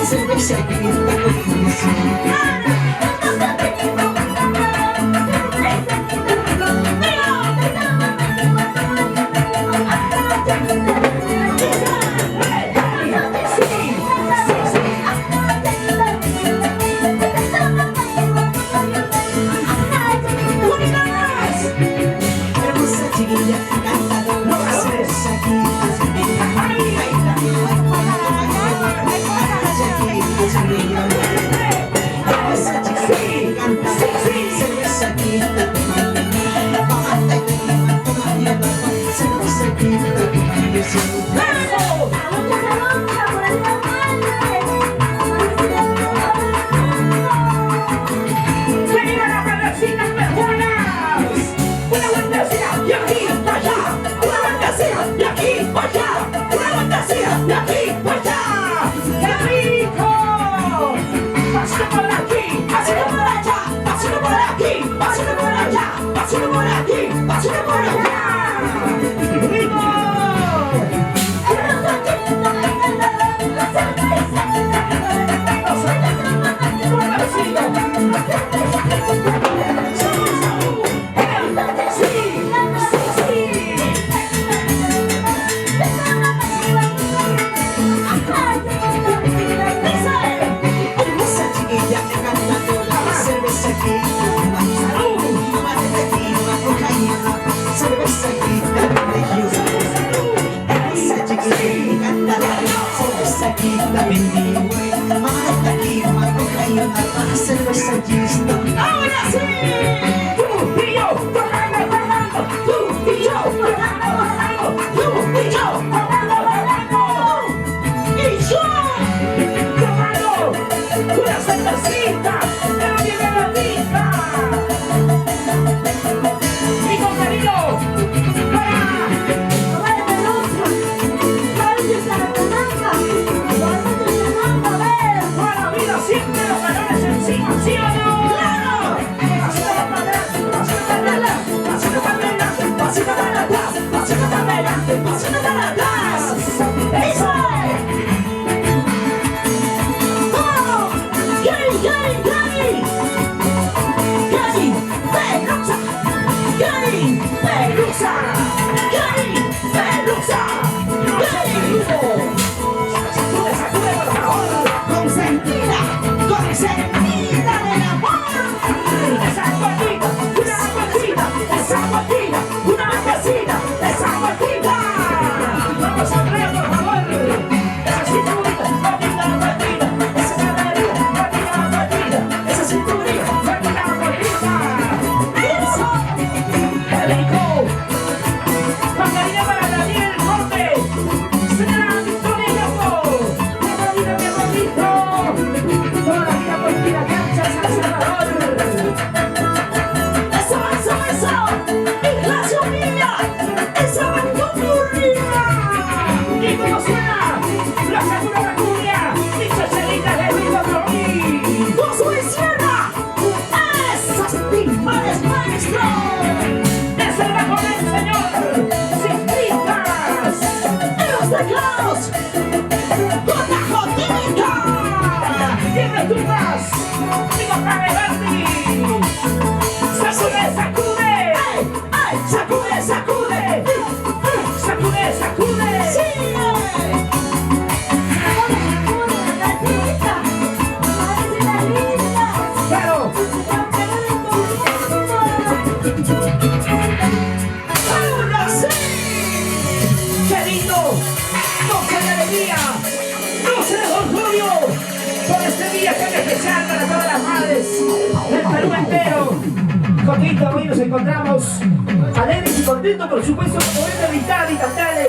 cerveza quinta hermosa chiquilla, cantadora, cerveza quinta ahora sí, tú y yo, bailando, tú y yo, bailando, tú y yo, bailando, y yo, tomando una cervecita, pero bien blandita, y con cariño, para la vida siempre los valores encima, ¿sí o no? Contento, hoy nos encontramos alegres y contentos, por supuesto, como poder evitar y cantarle